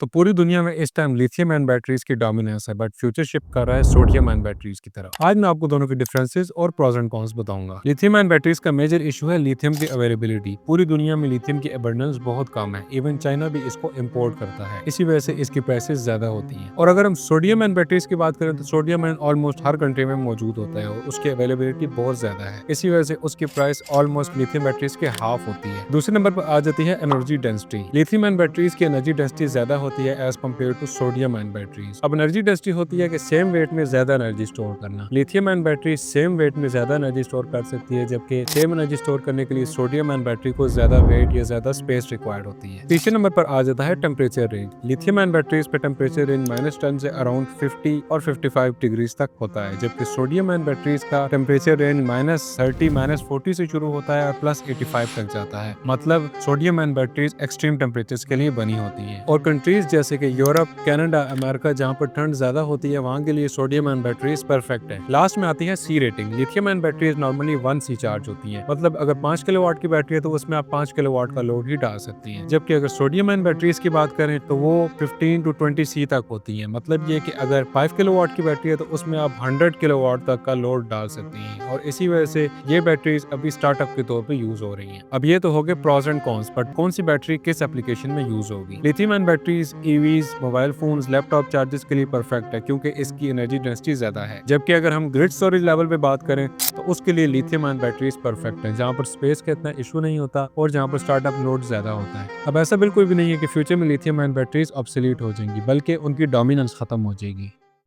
तो पूरी दुनिया में इस टाइम लिथियम आयन बैटरीज की डोमिनेंस है, बट फ्यूचर शिफ्ट कर रहा है सोडियम आयन बैटरीज की तरफ। आज मैं आपको दोनों के डिफरेंसेस और प्रोस एंड कॉन्स बताऊंगा। लिथियम आयन बैटरीज का मेजर इशू है लिथियम की अवेलेबिलिटी। पूरी दुनिया में लिथियम की अबंडेंस बहुत कम है, इवन चाइना भी इसको इम्पोर्ट करता है, इसी वजह से इसकी प्राइसेस ज्यादा होती हैं। और अगर हम सोडियम आयन बैटरीज की बात करें तो सोडियम आयन ऑलमोस्ट हर कंट्री में मौजूद होता है और उसकी अवेलेबिलिटी बहुत ज्यादा है, इसी वजह से उसकी प्राइस ऑलमोस्ट लिथियम बैटरीज के हाफ होती है। दूसरे नंबर पर आ जाती है energy density. Lithium ion batteries की एनर्जी डेंसिटी ज्यादा होती है as compare to sodium ion batteries. अब एनर्जी डेंसिटी होती है कि सेम वेट में ज्यादा एनर्जी स्टोर करना। Lithium ion battery same weight में ज्यादा एनर्जी स्टोर कर सकती है, जबकि सेम एनर्जी स्टोर करने के लिए सोडियम आयन बैटरी को ज्यादा वेट या ज्यादा स्पेस रिक्वायर्ड होती है। तीसरे नंबर पर आ जाता है temperature range. Lithium ion batteries पे टेम्परेचर रेंज -10 से अराउंड 50 और 55 डिग्रीज तक होता है, जबकि सोडियम आयन बैटरीज का टेम्परेचर रेंज -30 -40 से शुरू होता है और +85 तक जाता है। मतलब sodium ion batteries extreme temperatures के लिए बनी होती हैं। और कंट्रीज जैसे कि यूरोप, कनाडा, अमेरिका जहाँ पर ठंड ज्यादा होती है, वहाँ के लिए सोडियम आयन बैटरीज परफेक्ट है। लास्ट में आती है C rating. Lithium ion batteries normally 1 C charge होती है, मतलब अगर 5 किलोवाट की बैटरी है तो उसमें आप 5 किलोवाट का लोड ही डाल सकती हैं। जबकि अगर सोडियम आयन बैटरीज की बात करें तो वो 15 to 20 सी तक होती है। मतलब ये कि अगर 5 किलोवाट की बैटरी है तो उसमें आप 100 किलोवाट तक का लोड डाल सकती हैं, और इसी वजह से ये बैटरीज अभी स्टार्टअप के तौर पर यूज हो रही हैं। अब ये तो हो गए प्रोस एंड कॉन्स, बट कौन सी बैटरी किस एप्लीकेशन में यूज होगी। Lithium ion batteries EVs, mobile phones, laptop charges के लिए परफेक्ट है क्योंकि इसकी एनर्जी डेंसिटी ज्यादा है। जबकि अगर हम ग्रिड स्टोरेज लेवल पे बात करें तो उसके लिए लिथियम आयन बैटरीज परफेक्ट है, जहाँ पर स्पेस का इतना इशू नहीं होता और जहाँ पर स्टार्टअप लोड ज्यादा होता है। अब ऐसा बिल्कुल भी नहीं है कि फ्यूचर में लिथियम आयन बैटरीज ऑब्सोलीट हो जाएंगी, बल्कि उनकी डोमिनेंस खत्म हो जाएगी।